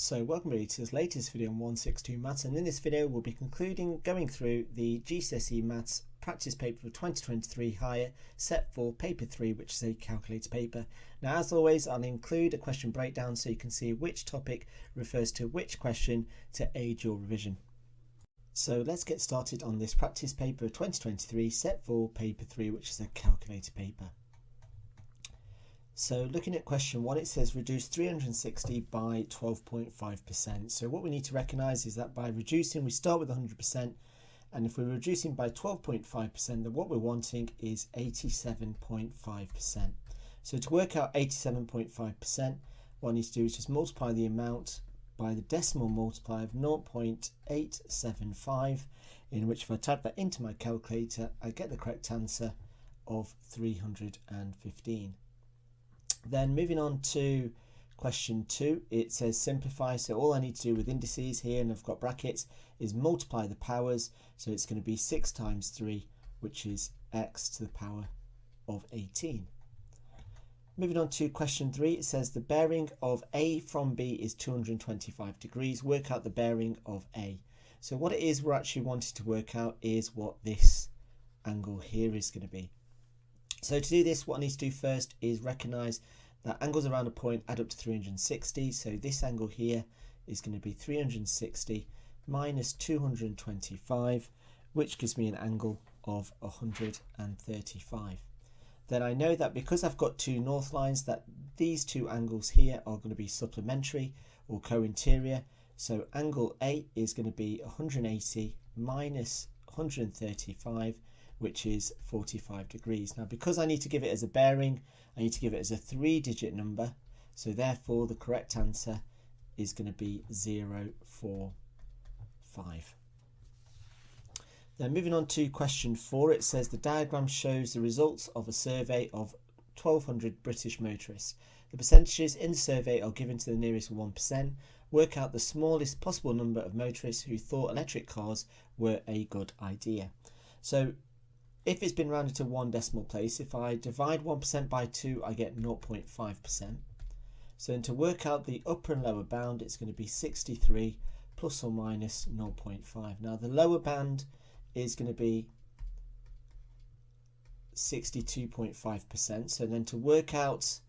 So welcome everybody to this latest video on 162 Maths, and in this video we'll be going through the GCSE Maths practice paper for 2023 higher set for paper 3, which is a calculator paper. Now as always I'll include a question breakdown so you can see which topic refers to which question to aid your revision. So let's get started on this practice paper of 2023 set for paper 3, which is a calculator paper. So looking at question 1, it says reduce 360 by 12.5%. So what we need to recognise is that by reducing we start with 100%, and if we're reducing by 12.5%, then what we're wanting is 87.5%. So to work out 87.5%, what I need to do is just multiply the amount by the decimal multiplier of 0.875, in which if I type that into my calculator, I get the correct answer of 315. Then moving on to question 2, it says simplify. So all I need to do with indices here, and I've got brackets, is multiply the powers. So it's going to be 6 times 3, which is x to the power of 18. Moving on to question 3, it says the bearing of A from B is 225 degrees. Work out the bearing of A. So what it is we're actually wanting to work out is what this angle here is going to be. So to do this, what I need to do first is recognise that angles around a point add up to 360. So this angle here is going to be 360 minus 225, which gives me an angle of 135. Then I know that because I've got two north lines, that these two angles here are going to be supplementary or co-interior. So angle A is going to be 180 minus 135, which is 45 degrees. Now because I need to give it as a bearing, I need to give it as a 3-digit number, so therefore the correct answer is going to be 045. Then moving on to question 4, it says the diagram shows the results of a survey of 1,200 British motorists. The percentages in the survey are given to the nearest 1%. Work out the smallest possible number of motorists who thought electric cars were a good idea. So if it's been rounded to one decimal place, if I divide 1% by 2, I get 0.5%. So then to work out the upper and lower bound, it's going to be 63 plus or minus 0.5. Now the lower bound is going to be 62.5%. So then to work out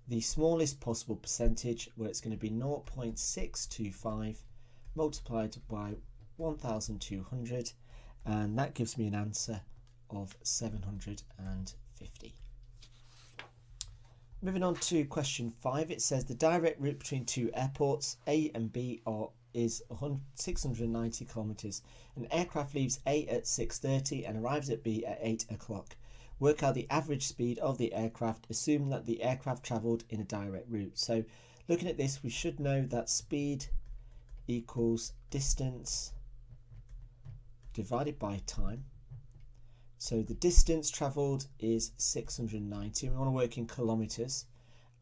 the smallest possible percentage, where it's going to be 0.625 multiplied by 1,200, and that gives me an answer of 750. Moving on to question 5, it says the direct route between two airports A and B is 690 kilometers. An aircraft leaves A at 6:30 and arrives at B at 8 o'clock. Work out the average speed of the aircraft, assuming that the aircraft travelled in a direct route. So looking at this, we should know that speed equals distance divided by time. So the distance travelled is 690. We want to work in kilometres,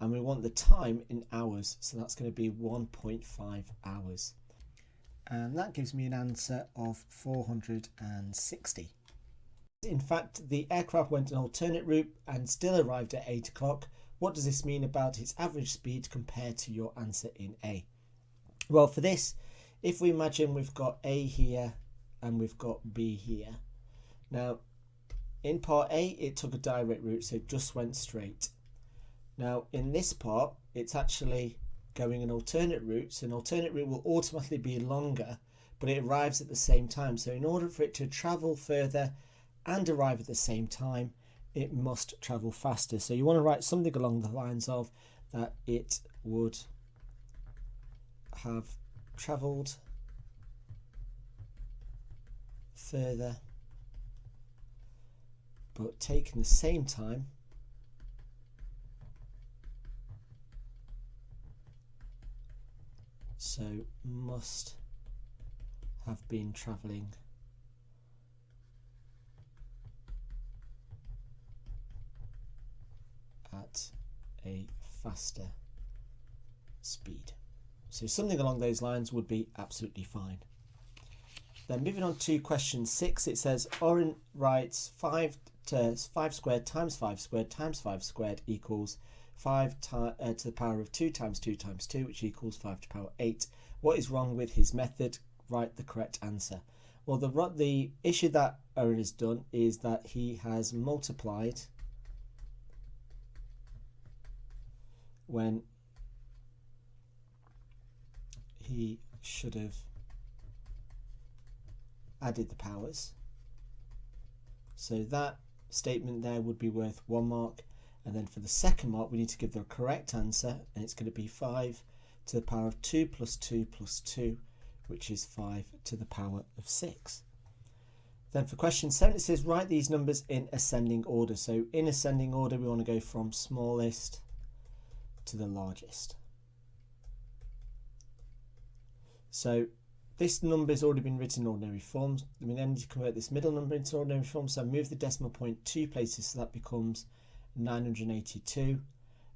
and we want the time in hours. So that's going to be 1.5 hours. And that gives me an answer of 460. In fact, the aircraft went an alternate route and still arrived at 8 o'clock. What does this mean about its average speed compared to your answer in A? Well, for this, if we imagine we've got A here and we've got B here. Now, in part A, it took a direct route, so it just went straight. Now, in this part, it's actually going an alternate route, so an alternate route will automatically be longer, but it arrives at the same time. So in order for it to travel further and arrive at the same time, it must travel faster. So you want to write something along the lines of that it would have travelled further but taken the same time so must have been travelling at a faster speed. So something along those lines would be absolutely fine. Then moving on to question 6, it says Oren writes 5 squared times 5 squared times 5 squared equals 5 to the power of 2 times 2 times 2, which equals 5 to the power 8. What is wrong with his method? Write the correct answer. Well, the issue that Owen has done is that he has multiplied when he should have added the powers. So that statement there would be worth 1 mark. And then for the second mark, we need to give the correct answer, and it's going to be 5 to the power of 2 plus 2 plus 2, which is 5 to the power of 6. Then for question 7, it says write these numbers in ascending order. So in ascending order, we want to go from smallest to the largest. So this number has already been written in ordinary forms. We then need to convert this middle number into ordinary form. So move the decimal point 2 places, so that becomes 982.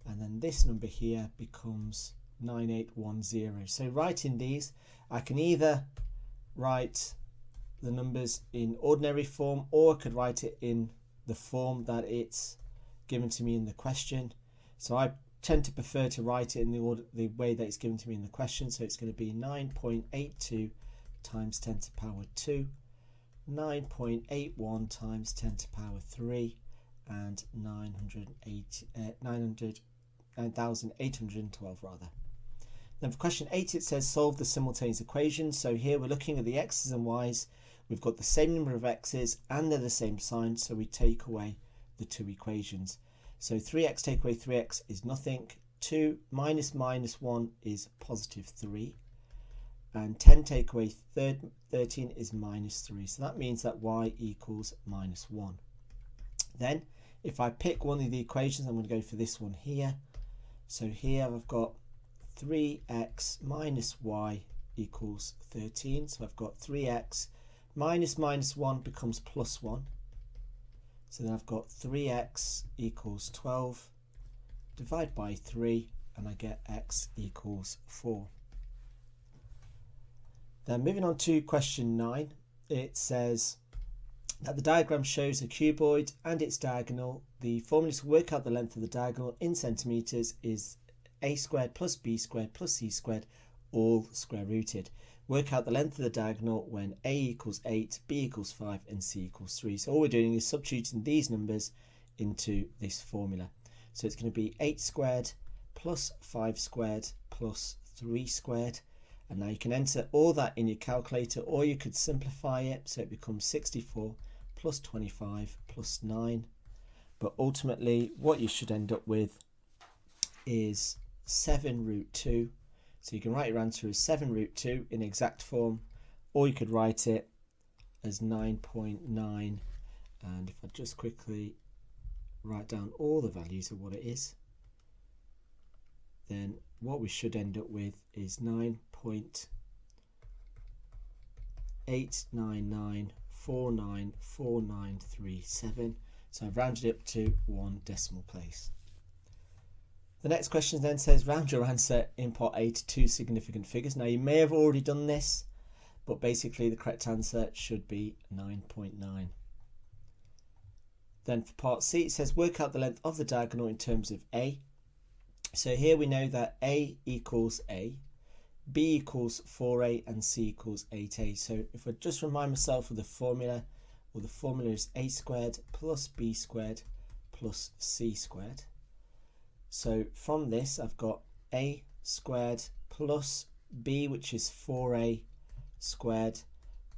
And then this number here becomes 9810. So writing these, I can either write the numbers in ordinary form, or I could write it in the form that it's given to me in the question. So I tend to prefer to write it in the way that it's given to me in the question. So it's going to be 9.82 times 10 to the power 2, 9.81 times 10 to the power 3, and 9,812 rather. Then for question 8, it says solve the simultaneous equations. So here we're looking at the x's and y's. We've got the same number of x's and they're the same sign, so we take away the 2 equations. So 3x take away 3x is nothing. 2 minus minus 1 is positive 3. And 10 take away 13 is minus 3. So that means that y equals minus 1. Then if I pick one of the equations, I'm going to go for this one here. So here I've got 3x minus y equals 13. So I've got 3x minus minus 1 becomes plus 1. So then I've got 3x equals 12. Divide by 3 and I get x equals 4. Then moving on to question 9, it says that the diagram shows a cuboid and its diagonal. The formula to work out the length of the diagonal in centimetres is a squared plus b squared plus c squared, all square rooted. Work out the length of the diagonal when a equals 8, b equals 5 and c equals 3. So all we're doing is substituting these numbers into this formula. So it's going to be 8 squared plus 5 squared plus 3 squared. And now you can enter all that in your calculator, or you could simplify it so it becomes 64 plus 25 plus 9. But ultimately what you should end up with is 7 root 2. So you can write your answer as 7 root 2 in exact form, or you could write it as 9.9. And if I just quickly write down all the values of what it is, then what we should end up with is 9.899494937. So I've rounded it up to 1 decimal place. The next question then says round your answer in part A to 2 significant figures. Now you may have already done this, but basically the correct answer should be 9.9. Then for part C, it says work out the length of the diagonal in terms of A. So here we know that A equals A, B equals 4A and C equals 8A. So if I just remind myself of the formula, well, the formula is A squared plus B squared plus C squared. So from this I've got A squared plus B, which is 4A squared,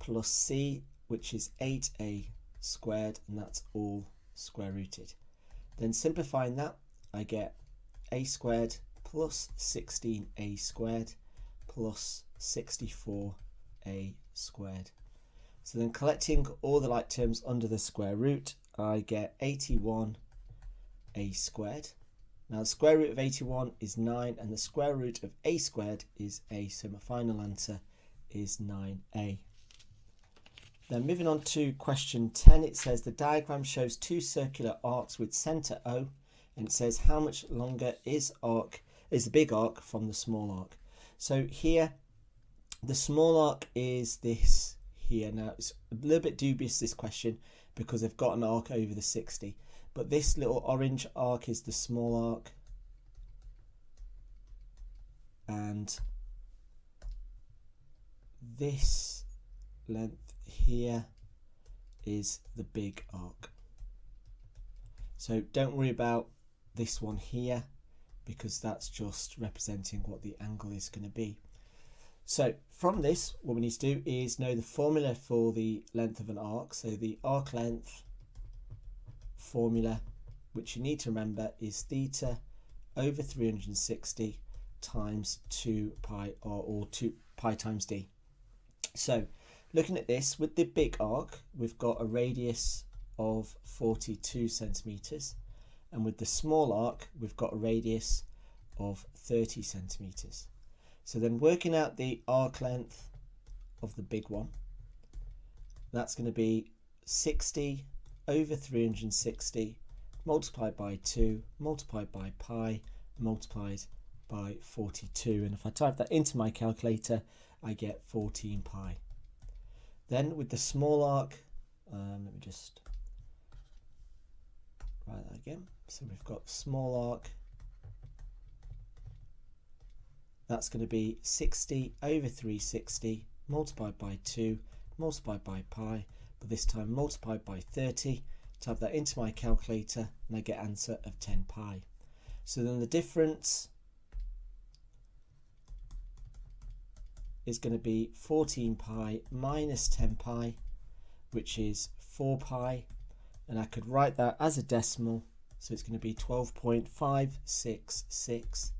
plus C, which is 8A squared, and that's all square rooted. Then simplifying that, I get A squared plus 16A squared plus 64A squared. So then collecting all the like terms under the square root, I get 81A squared. Now the square root of 81 is 9 and the square root of A squared is A, so my final answer is 9A. Then moving on to question 10, it says the diagram shows 2 circular arcs with centre O, and it says how much longer is the big arc from the small arc. So here the small arc is this here. Now it's a little bit dubious, this question, because they've got an arc over the 60, but this little orange arc is the small arc and this length here is the big arc. So don't worry about this one here, because that's just representing what the angle is going to be. So from this, what we need to do is know the formula for the length of an arc. So the arc length formula, which you need to remember, is theta over 360 times 2 pi r, or 2 pi times d. So looking at this, with the big arc, we've got a radius of 42 centimeters, and with the small arc, we've got a radius of 30 centimeters. So then working out the arc length of the big one, that's going to be 60 over 360 multiplied by 2 multiplied by pi multiplied by 42. And if I type that into my calculator, I get 14 pi. Then with the small arc, let me just write that again. So we've got small arc, that's going to be 60 over 360 multiplied by 2 multiplied by pi, but this time multiplied by 30. Type that into my calculator and I get an answer of 10 pi. So then the difference is going to be 14 pi minus 10 pi, which is 4 pi, and I could write that as a decimal, so it's going to be 12.566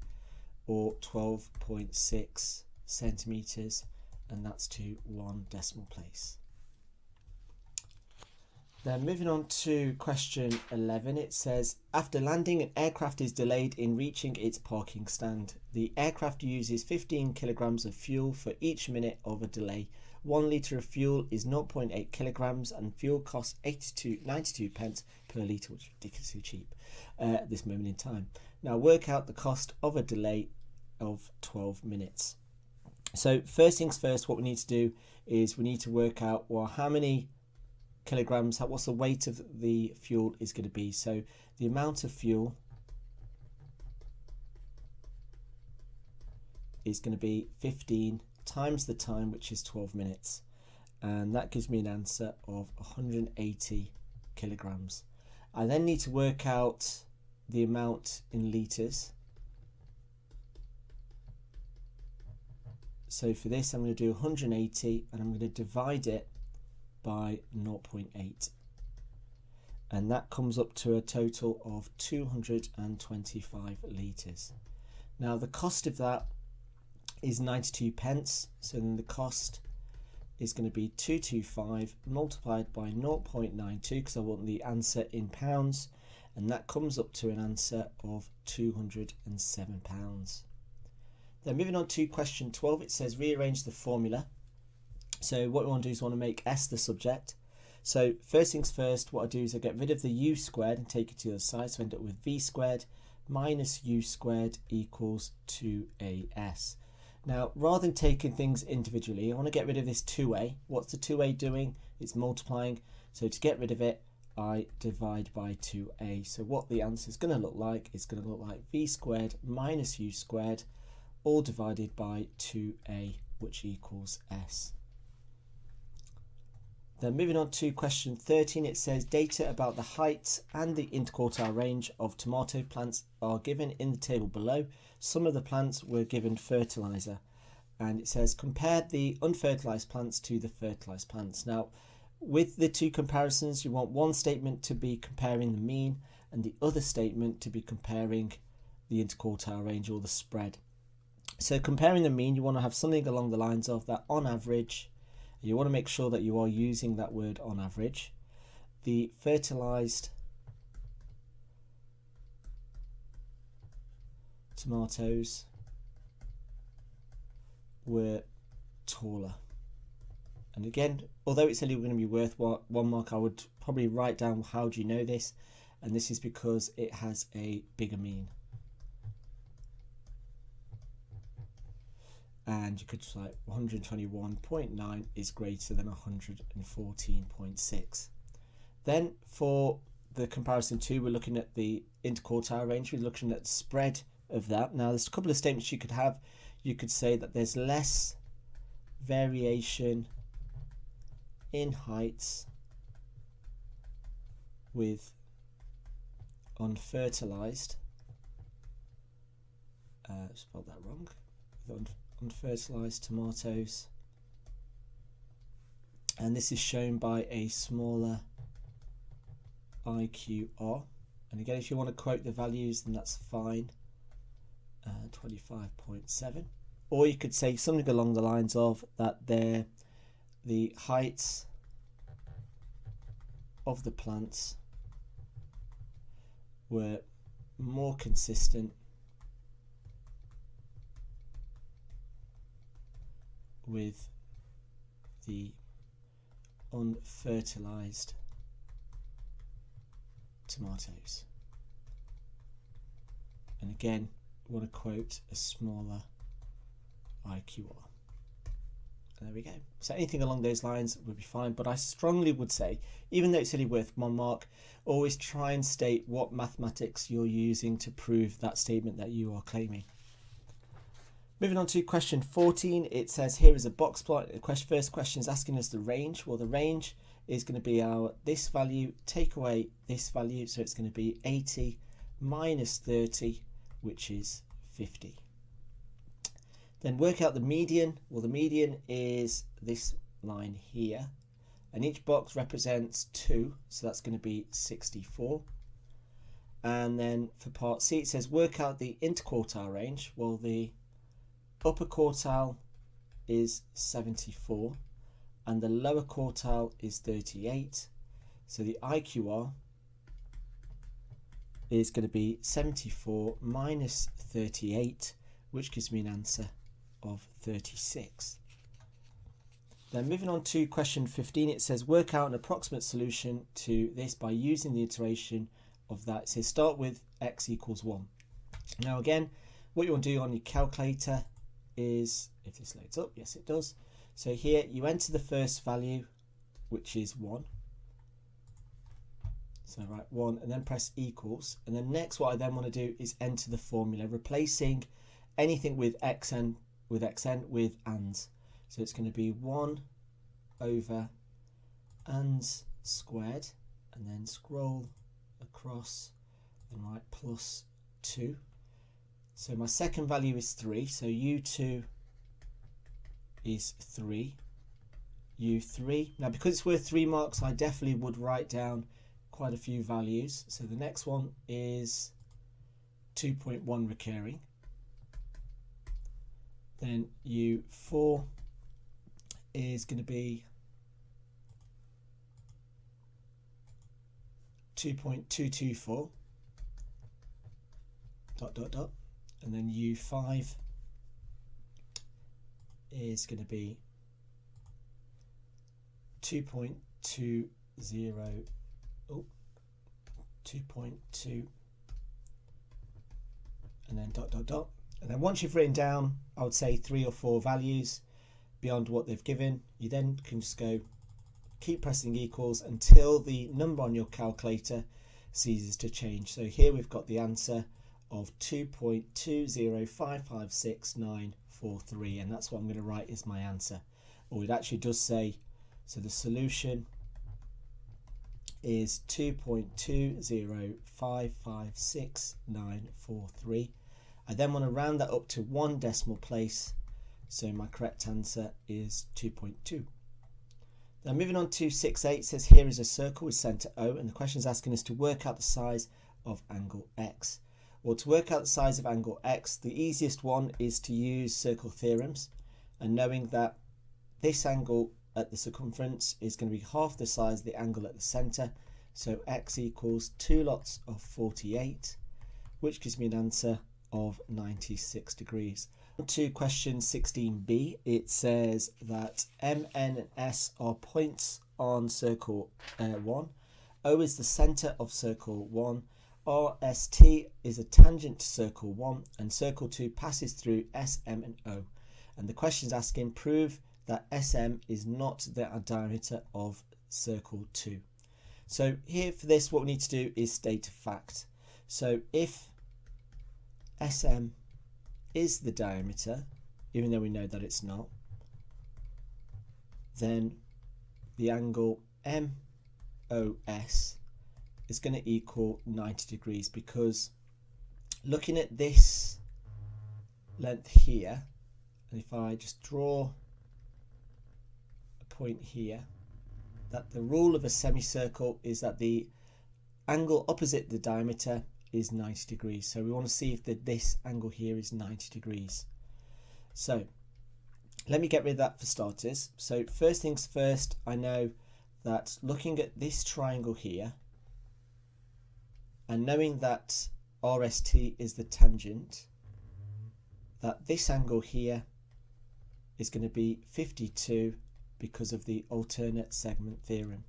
or 12.6 centimeters, and that's to 1 decimal place. Then moving on to question 11, it says, after landing, an aircraft is delayed in reaching its parking stand. The aircraft uses 15 kilograms of fuel for each minute of a delay. 1 litre of fuel is 0.8 kilograms and fuel costs 92 pence per litre, which is ridiculously cheap at this moment in time. Now work out the cost of a delay of 12 minutes. So first things first, what we need to do is we need to work out, well, how many kilograms, what's the weight of the fuel is going to be. So the amount of fuel is going to be 15 times the time, which is 12 minutes, and that gives me an answer of 180 kilograms. I then need to work out the amount in litres. So for this I'm going to do 180 and I'm going to divide it by 0.8, and that comes up to a total of 225 litres. Now the cost of that is 92 pence, so then the cost is going to be 225 multiplied by 0.92, because I want the answer in pounds, and that comes up to an answer of 207 pounds. Then moving on to question 12, it says rearrange the formula. So what we want to do is want to make S the subject. So first things first, what I do is I get rid of the u squared and take it to the other side, so I end up with v squared minus u squared equals 2as. Now rather than taking things individually, I want to get rid of this 2a. What's the 2a doing? It's multiplying. So to get rid of it, I divide by 2a. So what the answer is going to look like, it's going to look like v squared minus u squared, all divided by 2a, which equals s. Then moving on to question 13, it says data about the height and the interquartile range of tomato plants are given in the table below. Some of the plants were given fertilizer, and it says compare the unfertilized plants to the fertilized plants. Now with the two comparisons, you want one statement to be comparing the mean and the other statement to be comparing the interquartile range, or the spread. So comparing the mean, you want to have something along the lines of that on average. You want to make sure that you are using that word on average. The fertilized tomatoes were taller. And again, although it's only going to be worth 1 mark, I would probably write down how do you know this, and this is because it has a bigger mean. And you could just like 121.9 is greater than 114.6. Then for the comparison 2, we're looking at the interquartile range. We're looking at the spread of that. Now there's a couple of statements you could have. you could say that there's less variation in heights with unfertilized, spelled that wrong, with unfertilized tomatoes, and this is shown by a smaller IQR. And again, if you want to quote the values, then that's fine, 25.7. Or you could say something along the lines of that the heights of the plants were more consistent with the unfertilized tomatoes. And again, we want to quote a smaller IQR. And there we go. So anything along those lines would be fine, but I strongly would say, even though it's only worth 1 mark, always try and state what mathematics you're using to prove that statement that you are claiming. Moving on to question 14, it says here is a box plot. The first question is asking us the range. Well, the range is going to be this value take away this value, so it's going to be 80 minus 30, which is 50. Then work out the median. Well, the median is this line here, and each box represents 2, so that's going to be 64. And then for part C, it says work out the interquartile range. Well, the upper quartile is 74 and the lower quartile is 38, so the IQR is going to be 74 minus 38, which gives me an answer of 36. Then moving on to question 15, it says work out an approximate solution to this by using the iteration of that. It says start with x equals 1. Now again, what you want to do on your calculator is, if this loads up, yes it does. So here you enter the first value, which is 1. So write 1 and then press equals. And then next what I then want to do is enter the formula, replacing anything with xn with ands. So it's going to be 1 over ands squared, and then scroll across and write plus 2. So my second value is 3, so u2 is 3, u3. Now because it's worth 3 marks, I definitely would write down quite a few values. So the next one is 2.1 recurring. Then u4 is going to be 2.224 ... and then u5 is going to be 2.20 2.2 and then ... And then once you've written down, I would say 3 or 4 values beyond what they've given, you then can just go keep pressing equals until the number on your calculator ceases to change. So here we've got the answer of 2.20556,943, and that's what I'm going to write as my answer. Or it actually does say, so the solution is 2.20556,943. I then want to round that up to 1 decimal place, so my correct answer is 2.2. Now moving on to 6.8, says here is a circle with centre O, and the question is asking us to work out the size of angle X. Well, to work out the size of angle X, the easiest one is to use circle theorems, and knowing that this angle at the circumference is going to be half the size of the angle at the centre, so X equals 2 lots of 48, which gives me an answer of 96 degrees. On to question 16b, it says that M, N and S are points on circle 1, O is the centre of circle 1, RST is a tangent to circle 1, and circle 2 passes through SM and O. And the question is asking, prove that SM is not the diameter of circle 2. So here for this, what we need to do is state a fact. So if SM is the diameter, even though we know that it's not, then the angle MOS is going to equal 90 degrees, because looking at this length here, and if I just draw a point here, that the rule of a semicircle is that the angle opposite the diameter is 90 degrees. So we want to see if this angle here is 90 degrees. So let me get rid of that for starters. So first things first, I know that looking at this triangle here and knowing that RST is the tangent, that this angle here is going to be 52 because of the alternate segment theorem.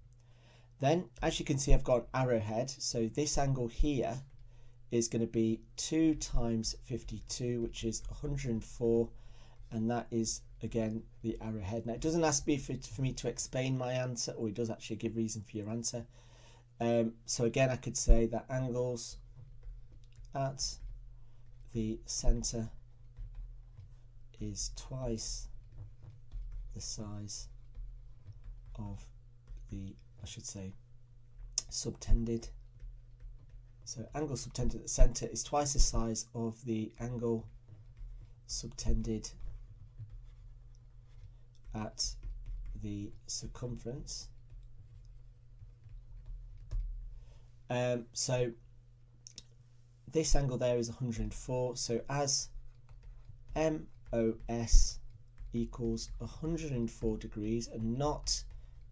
Then, as you can see, I've got an arrowhead, so this angle here is going to be 2 times 52, which is 104, and that is again the arrowhead. Now it doesn't ask me for me to explain my answer, or it does actually give reason for your answer. So again, I could say that angles at the centre is twice the size of the, I should say, subtended. So angle subtended at the centre is twice the size of the angle subtended at the circumference. So this angle there is 104. So as MOS equals 104 degrees and not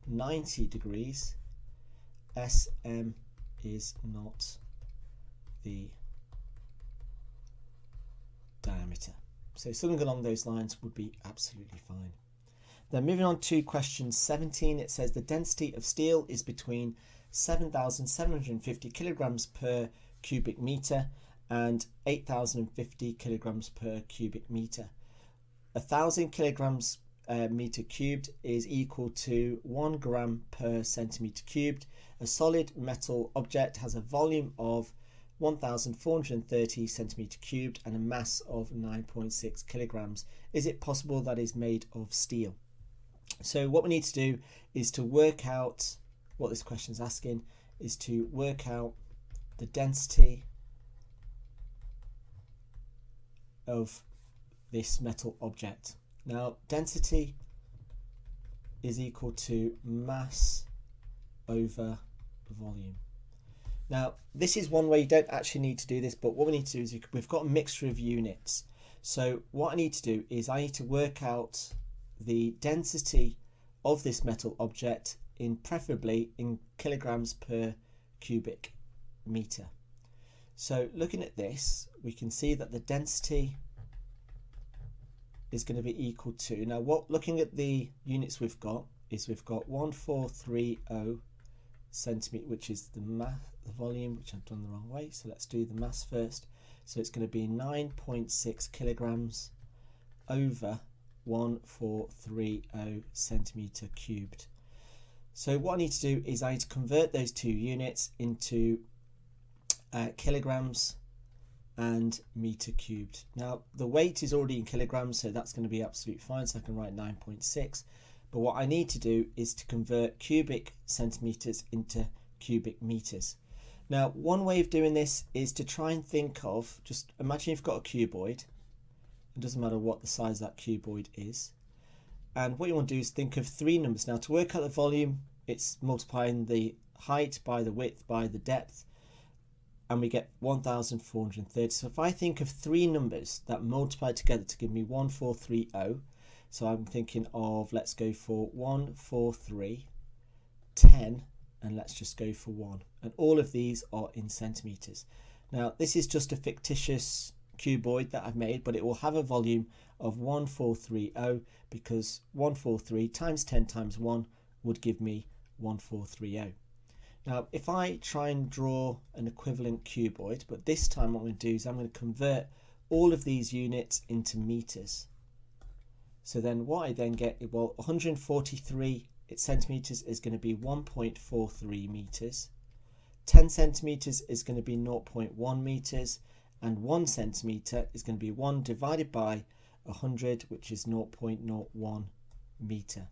90 degrees, SM is not the diameter. So something along those lines would be absolutely fine. Then moving on to question 17, it says the density of steel is between 7,750 kilograms per cubic meter and 8,050 kilograms per cubic meter. 1,000 kilograms meter cubed is equal to 1 gram per centimeter cubed. A solid metal object has a volume of 1,430 centimeter cubed and a mass of 9.6 kilograms. Is it possible that is made of steel? So what we need to do is to work out what this question is asking, is to work out the density of this metal object. Now, density is equal to mass over volume. Now, this is one way you don't actually need to do this, but what we need to do is we've got a mixture of units. So what I need to do is I need to work out the density of this metal object preferably in kilograms per cubic meter. So looking at this, we can see that the density is going to be equal to, now looking at the units we've got, is we've got 1430 centimetre, which is the volume, which I've done the wrong way, so let's do the mass first. So it's going to be 9.6 kilograms over 1430 centimetre cubed. So what I need to do is I need to convert those two units into kilograms and meter cubed. Now the weight is already in kilograms, so that's going to be absolutely fine, so I can write 9.6. But what I need to do is to convert cubic centimetres into cubic metres. Now one way of doing this is to try and think of, just imagine you've got a cuboid. It doesn't matter what the size of that cuboid is. And what you want to do is think of three numbers. Now to work out the volume, it's multiplying the height by the width by the depth, and we get 1430. So if I think of three numbers that multiply together to give me 1430, so I'm thinking of, let's go for 143, 10, and let's just go for 1. And all of these are in centimetres. Now this is just a fictitious cuboid that I've made, but it will have a volume of 1430 because 143 times 10 times 1 would give me 1430. Now if I try and draw an equivalent cuboid, but this time what I'm going to do is I'm going to convert all of these units into meters. So then what I then get, well, 143 centimeters is going to be 1.43 meters, 10 centimeters is going to be 0.1 meters, and 1 centimeter is going to be 1 divided by 100, which is 0.01 metre.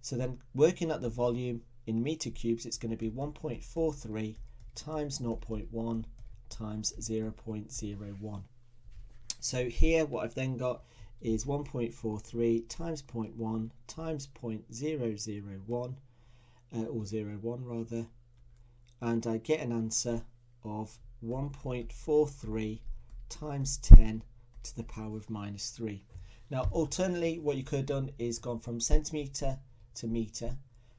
So then working at the volume in metre cubes, it's going to be 1.43 times 0.1 times 0.01. So here what I've then got is 1.43 times 0.1 times 0.001, or 01 rather, and I get an answer of 1.43 times 10 to the power of minus 3. Now alternately, what you could have done is gone from centimetre to metre.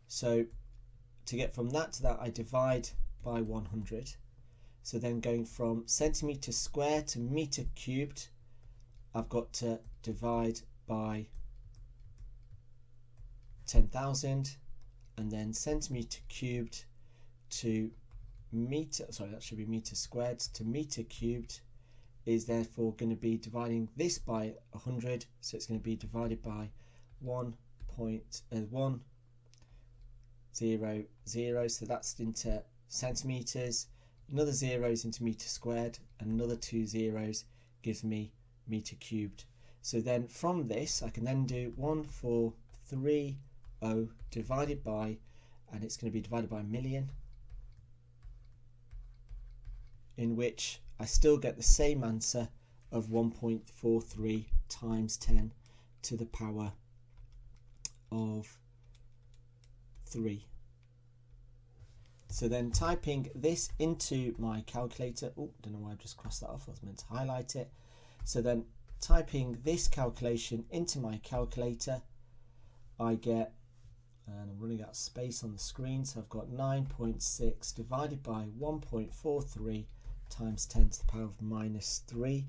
So to get from that to that, I divide by 100. So then going from centimetre squared to metre cubed, I've got to divide by 10,000, and then centimetre cubed to metre, sorry, that should be metre squared to metre cubed, is therefore going to be dividing this by 100, so it's going to be divided by 1.100, so that's into centimetres, another zeros into metre squared, and another 2 zeros gives me metre cubed. So then from this I can then do 1430 divided by, and it's going to be divided by a million, in which I still get the same answer of 1.43 times 10 to the power of 3. So then typing this into my calculator, oh, don't know why I've just crossed that off, I was meant to highlight it. So then typing this calculation into my calculator, I get, and I'm running out of space on the screen, so I've got 9.6 divided by 1.43 times 10 to the power of minus 3,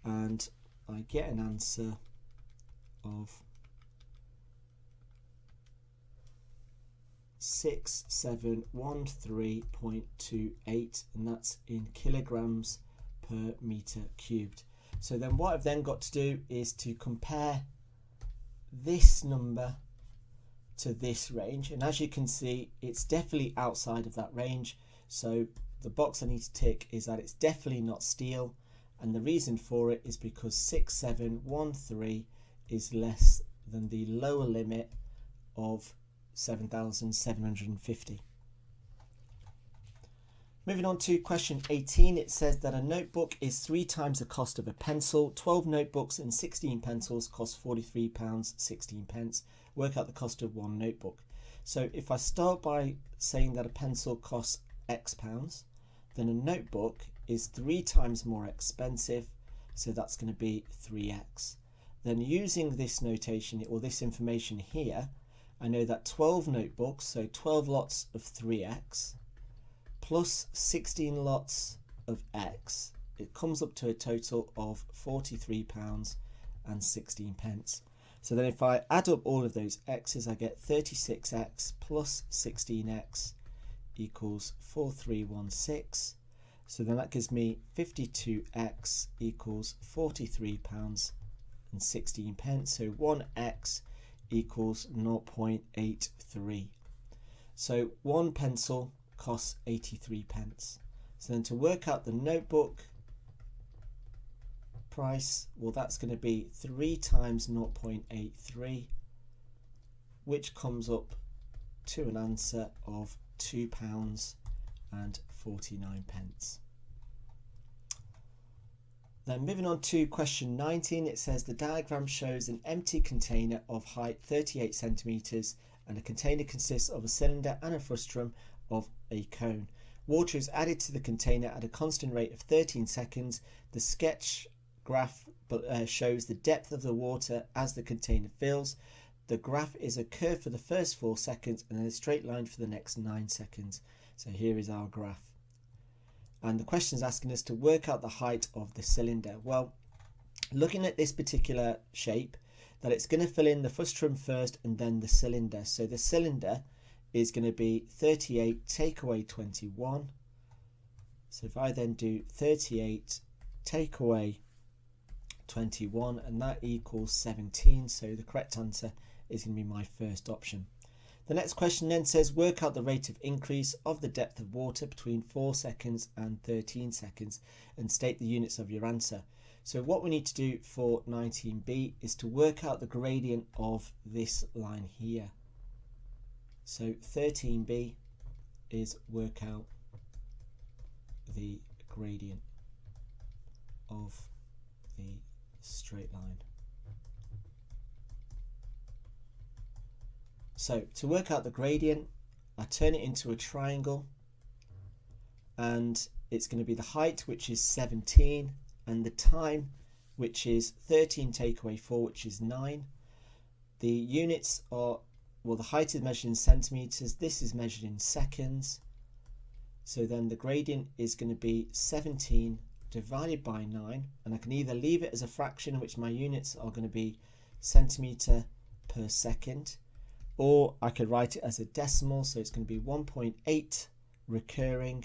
and I get an answer of 6713.28, and that's in kilograms per metre cubed. So then what I've then got to do is to compare this number to this range, and as you can see it's definitely outside of that range, so the box I need to tick is that it's definitely not steel, and the reason for it is because 6713 is less than the lower limit of 7,750. Moving on to question 18, it says that a notebook is 3 times the cost of a pencil. 12 notebooks and 16 pencils cost £43.16. Work out the cost of one notebook. So if I start by saying that a pencil costs X pounds, then a notebook is 3 times more expensive, so that's going to be 3x. Then using this notation or this information here, I know that 12 notebooks, so 12 lots of 3x, plus 16 lots of x, it comes up to a total of £43.16. So then if I add up all of those x's, I get 36x plus 16x equals 4316. So then that gives me 52x equals £43.16. So 1x equals 0.83. So one pencil costs 83 pence. So then to work out the notebook price, well, that's going to be 3 times 0.83, which comes up to an answer of £2.49. Then moving on to question 19, it says the diagram shows an empty container of height 38 centimeters, and a container consists of a cylinder and a frustrum of a cone. Water is added to the container at a constant rate of 13 seconds. The sketch graph shows the depth of the water as the container fills. The graph is a curve for the first 4 seconds and then a straight line for the next 9 seconds. So here is our graph. And the question is asking us to work out the height of the cylinder. Well, looking at this particular shape, that it's going to fill in the frustrum first and then the cylinder. So the cylinder is going to be 38 take away 21. So if I then do 38 take away 21, and that equals 17, so the correct answer is going to be my first option. The next question then says work out the rate of increase of the depth of water between 4 seconds and 13 seconds and state the units of your answer. So what we need to do for 19b is to work out the gradient of this line here. So 13b is work out the gradient of the straight line. So to work out the gradient, I turn it into a triangle, and it's going to be the height, which is 17, and the time, which is 13 take away 4, which is 9. The units are, well, the height is measured in centimetres, this is measured in seconds. So then the gradient is going to be 17 divided by 9, and I can either leave it as a fraction in which my units are going to be centimetre per second, or I could write it as a decimal, so it's going to be 1.8 recurring,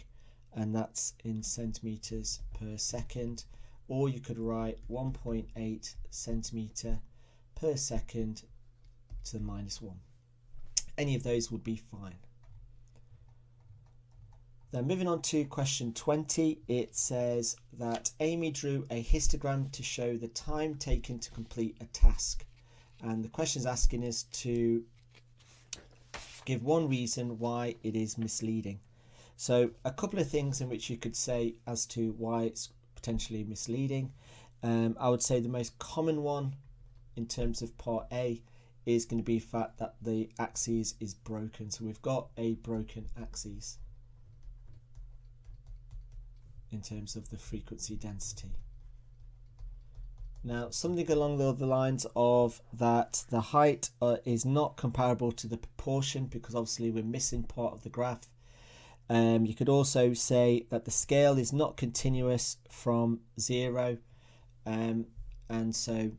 and that's in centimetres per second, or you could write 1.8 centimetre per second to the minus 1. Any of those would be fine. Then moving on to question 20, it says that Amy drew a histogram to show the time taken to complete a task, and the question is asking us to give one reason why it is misleading. So a couple of things in which you could say as to why it's potentially misleading. I would say the most common one in terms of part A is going to be the fact that the axis is broken. So we've got a broken axis in terms of the frequency density. Now, something along the other lines of that the height is not comparable to the proportion, because obviously we're missing part of the graph. You could also say that the scale is not continuous from 0, and so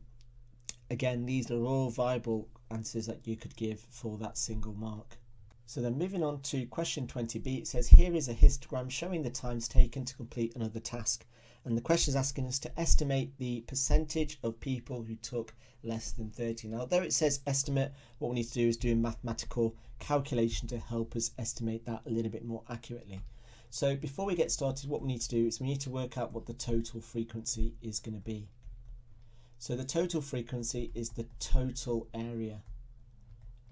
again, these are all viable answers that you could give for that single mark. So then moving on to question 20b, it says here is a histogram showing the times taken to complete another task. And the question is asking us to estimate the percentage of people who took less than 30. Now, though it says estimate, what we need to do is do a mathematical calculation to help us estimate that a little bit more accurately. So before we get started, what we need to do is we need to work out what the total frequency is going to be. So the total frequency is the total area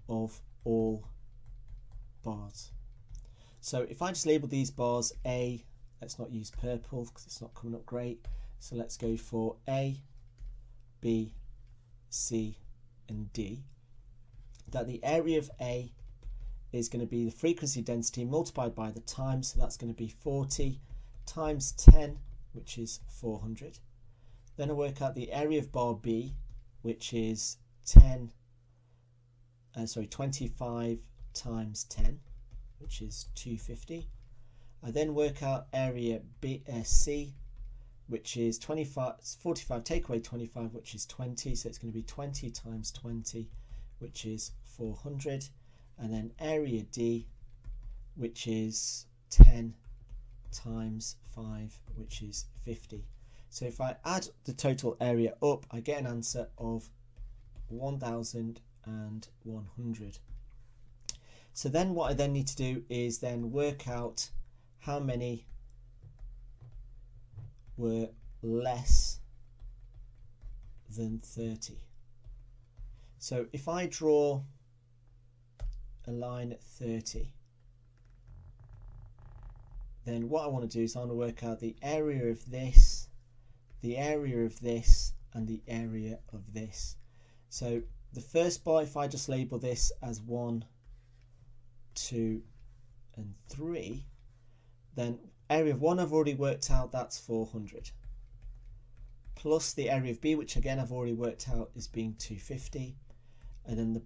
of all bars. So if I just label these bars A, let's not use purple because it's not coming up great. So let's go for A, B, C, and D. That the area of A is going to be the frequency density multiplied by the time. So that's going to be 40 times 10, which is 400. Then I work out the area of bar B, which is 25 times 10, which is 250. I then work out area C, which is 45 take away 25, which is 20, so it's going to be 20 times 20, which is 400. And then area D, which is 10 times 5, which is 50. So if I add the total area up, I get an answer of 1,100. So then what I then need to do is then work out how many were less than 30. So if I draw a line at 30, then what I want to do is I want to work out the area of this, the area of this, and the area of this. So the first bar, if I just label this as 1, 2, and 3, then area of 1 I've already worked out, that's 400. Plus the area of B, which again I've already worked out is being 250. And then the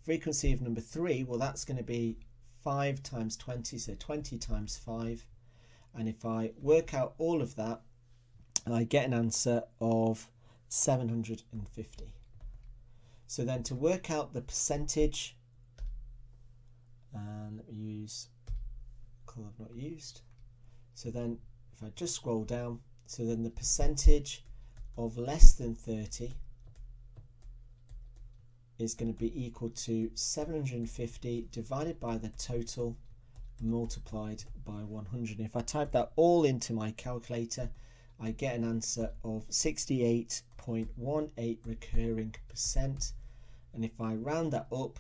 frequency of number 3, well, that's going to be 5 times 20, so 20 times 5. And if I work out all of that, I get an answer of 750. So then to work out the percentage, and let me use colour I've not used. So then if I just scroll down, so then the percentage of less than 30 is going to be equal to 750 divided by the total multiplied by 100. If I type that all into my calculator, I get an answer of 68.18 recurring percent. And if I round that up,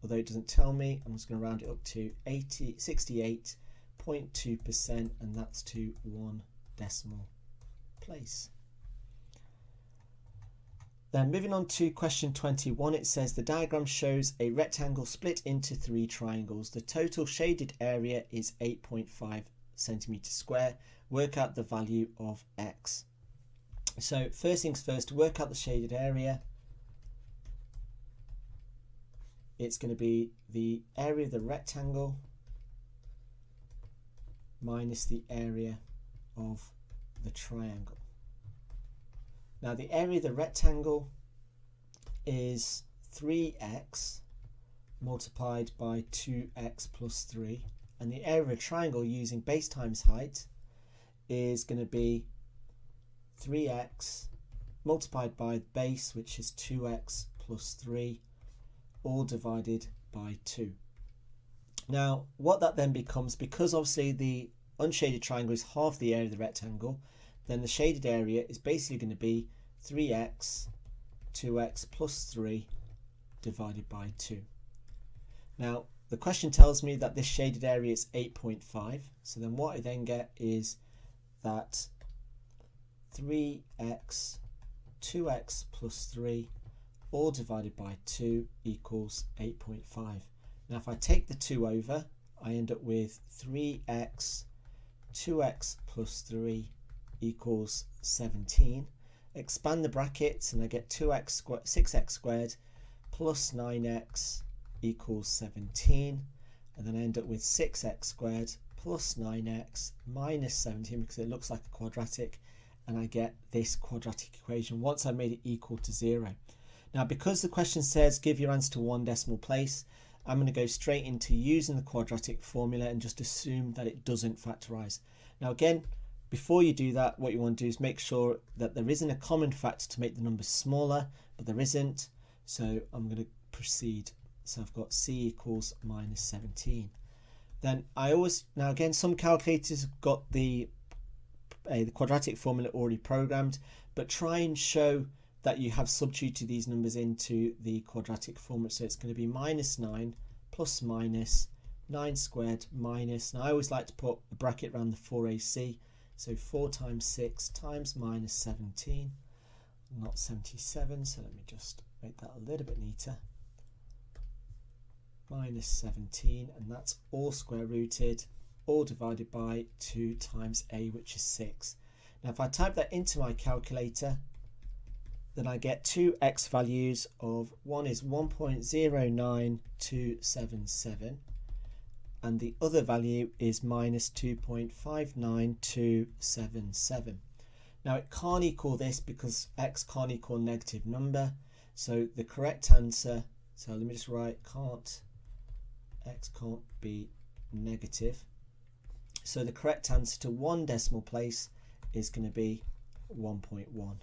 although it doesn't tell me, I'm just going to round it up to 68.2%, and that's to 1 decimal place. Then moving on to question 21, it says the diagram shows a rectangle split into 3 triangles. The total shaded area is 8.5 centimeters square. Work out the value of x. So first things first, to work out the shaded area, it's going to be the area of the rectangle minus the area of the triangle. Now the area of the rectangle is 3x multiplied by 2x plus 3, and the area of a triangle using base times height is going to be 3x multiplied by the base, which is 2x plus 3, all divided by 2. Now what that then becomes, because obviously the unshaded triangle is half the area of the rectangle, then the shaded area is basically going to be 3x, 2x plus 3 divided by 2. Now the question tells me that this shaded area is 8.5, so then what I then get is that 3x, 2x plus 3 all divided by 2 equals 8.5. Now if I take the 2 over, I end up with 3x, 2x plus 3 equals 17. Expand the brackets and I get 6x squared plus 9x equals 17, and then I end up with 6x squared plus 9x minus 17 because it looks like a quadratic, and I get this quadratic equation once I made it equal to 0. Now because the question says give your answer to 1 decimal place, I'm going to go straight into using the quadratic formula and just assume that it doesn't factorize. Now again, before you do that, what you want to do is make sure that there isn't a common factor to make the numbers smaller, but there isn't, so I'm going to proceed. So I've got c equals minus 17. Then now again, some calculators have got the quadratic formula already programmed, but try and show that you have substituted these numbers into the quadratic formula. So it's going to be minus 9 plus minus 9 squared minus, and I always like to put a bracket around the 4ac, so 4 times 6 times minus 17, not 77, so let me just make that a little bit neater, minus 17, and that's all square rooted, all divided by 2 times a, which is 6. Now if I type that into my calculator, then I get 2 x values of, one is 1.09277, and the other value is minus 2.59277. Now it can't equal this because x can't equal a negative number, so the correct answer, so let me just write x can't be negative, so the correct answer to 1 decimal place is going to be 1.1.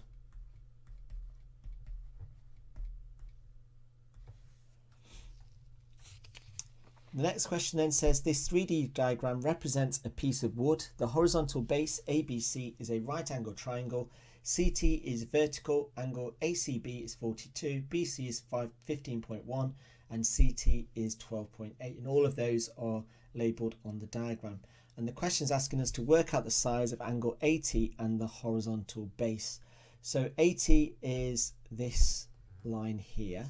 The next question then says this 3D diagram represents a piece of wood. The horizontal base ABC is a right angle triangle, CT is vertical, angle ACB is 42, BC is 15.1 and CT is 12.8, and all of those are labelled on the diagram. And the question is asking us to work out the size of angle AT and the horizontal base. So AT is this line here,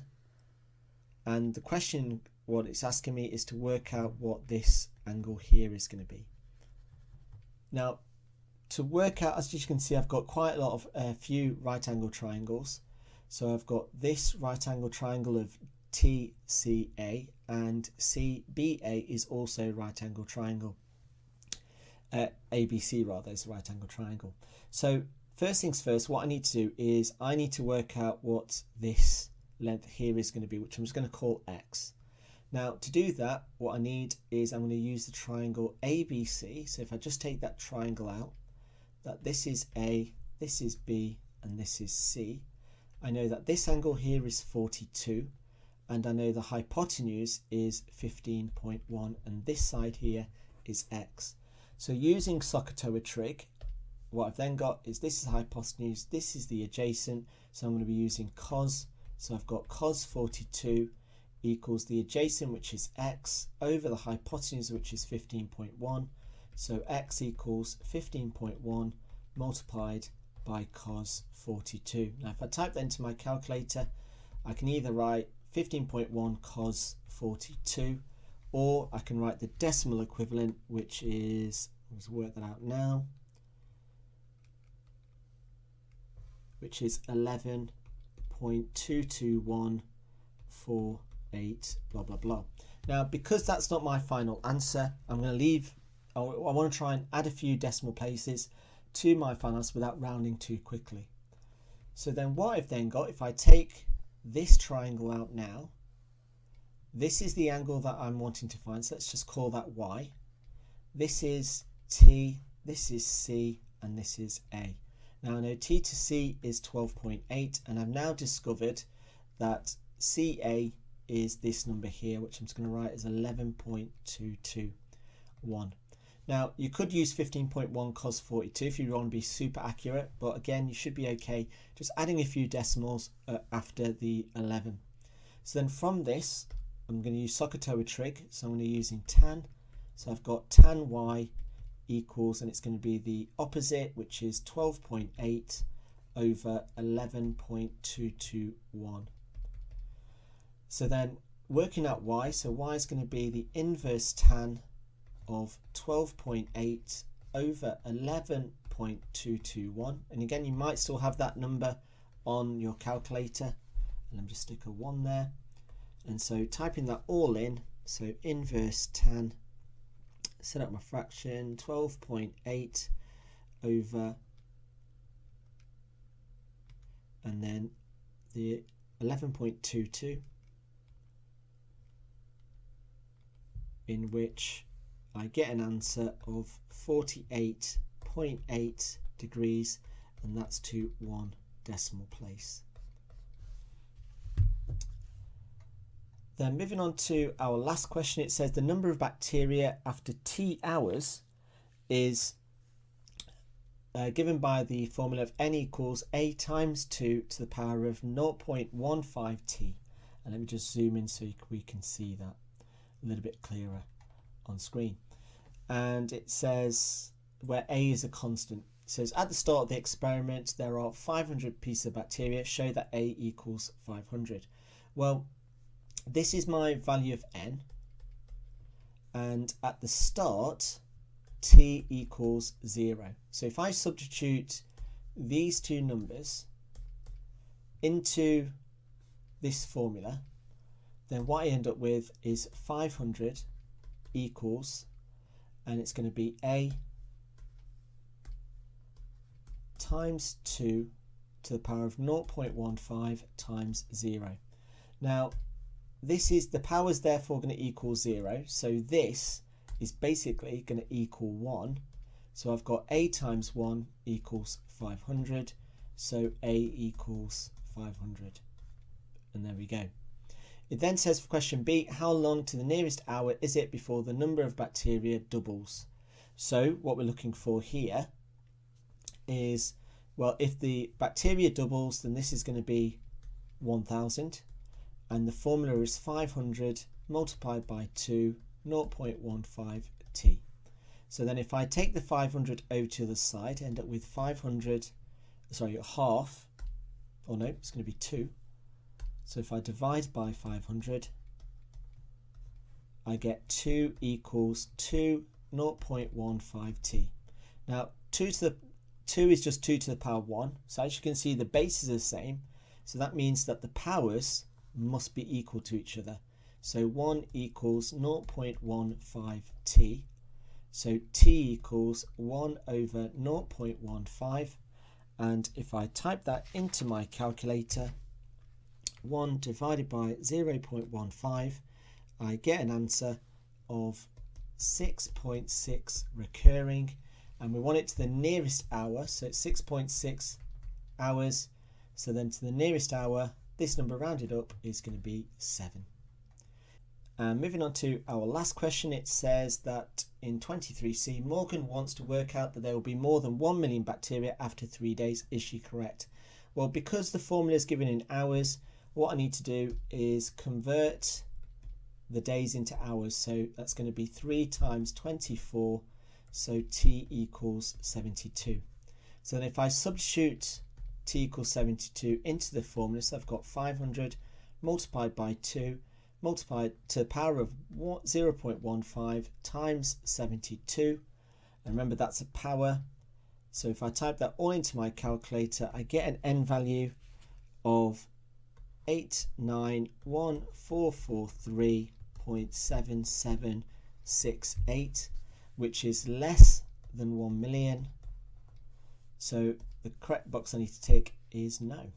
and the question, what it's asking me is to work out what this angle here is going to be. Now to work out, as you can see, I've got quite a lot of few right angle triangles. So I've got this right angle triangle of TCA, and CBA is also right angle triangle. ABC rather is a right angle triangle. So first things first, what I need to do is I need to work out what this length here is going to be, which I'm just going to call x. Now to do that, what I need is I'm going to use the triangle ABC. So if I just take that triangle out, that this is A, this is B, and this is C. I know that this angle here is 42, and I know the hypotenuse is 15.1, and this side here is x. So using SOHCAHTOA trig, what I've then got is this is hypotenuse, this is the adjacent, so I'm going to be using cos. So I've got cos 42 equals the adjacent, which is x, over the hypotenuse, which is 15.1. So x equals 15.1 multiplied by cos 42. Now if I type that into my calculator, I can either write 15.1 cos 42, or I can write the decimal equivalent, which is, let's work that out now, which is 11.22148 blah blah blah. Now because that's not my final answer, I'm going to leave, I want to try and add a few decimal places to my final answer without rounding too quickly. So then what I've then got, if I take this triangle out now, this is the angle that I'm wanting to find, so let's just call that y. This is t, this is c, and this is a. Now I know t to c is 12.8, and I've now discovered that CA is this number here, which I'm just going to write as 11.221. Now you could use 15.1 cos 42 if you want to be super accurate, but again you should be okay just adding a few decimals after the 11. So then from this I'm going to use SOHCAHTOA trig, so I'm going to be using tan. So I've got tan y equals, and it's going to be the opposite, which is 12.8 over 11.221. So then working out y, so y is going to be the inverse tan of 12.8 over 11.221, and again you might still have that number on your calculator, and I'm just stick a 1 there, and so typing that all in, so inverse tan, set up my fraction, 12.8 over, and then the 11.22, in which I get an answer of 48.8 degrees, and that's to 1 decimal place. Then moving on to our last question, it says the number of bacteria after t hours is given by the formula of n equals a times 2 to the power of 0.15t. And let me just zoom in so we can see that a little bit clearer on screen. And it says where a is a constant. It says at the start of the experiment there are 500 pieces of bacteria, show that a equals 500. Well, this is my value of n, and at the start t equals 0. So if I substitute these two numbers into this formula, then what I end up with is 500 equals, and it's going to be a times 2 to the power of 0.15 times 0. Now this is, the power is therefore going to equal 0, so this is basically going to equal 1. So I've got a times 1 equals 500, so a equals 500, and there we go. It then says for question B, how long to the nearest hour is it before the number of bacteria doubles? So what we're looking for here is, well, if the bacteria doubles, then this is going to be 1000, and the formula is 500 multiplied by 2, 0.15t. So then if I take the 500 over to the side, I end up with 500, sorry, half, or no, it's going to be 2. So if I divide by 500, I get 2 equals 2, 0.15t. Now 2 is just 2 to the power 1, so as you can see the bases are the same, so that means that the powers must be equal to each other. So 1 equals 0.15t, so t equals 1 over 0.15, and if I type that into my calculator, 1 divided by 0.15, I get an answer of 6.6 recurring, and we want it to the nearest hour, so it's 6.6 hours, so then to the nearest hour, this number rounded up is going to be 7. And moving on to our last question, it says that in 23C, Morgan wants to work out that there will be more than 1 million bacteria after 3 days. Is she correct? Well, because the formula is given in hours, what I need to do is convert the days into hours. So that's going to be 3 times 24, so t equals 72. So then if I substitute t equals 72 into the formula, so I've got 500 multiplied by 2 multiplied to the power of 0.15 times 72. And remember, that's a power. So if I type that all into my calculator, I get an n value of 891,443.7768, which is less than 1 million. So the correct box I need to tick is no.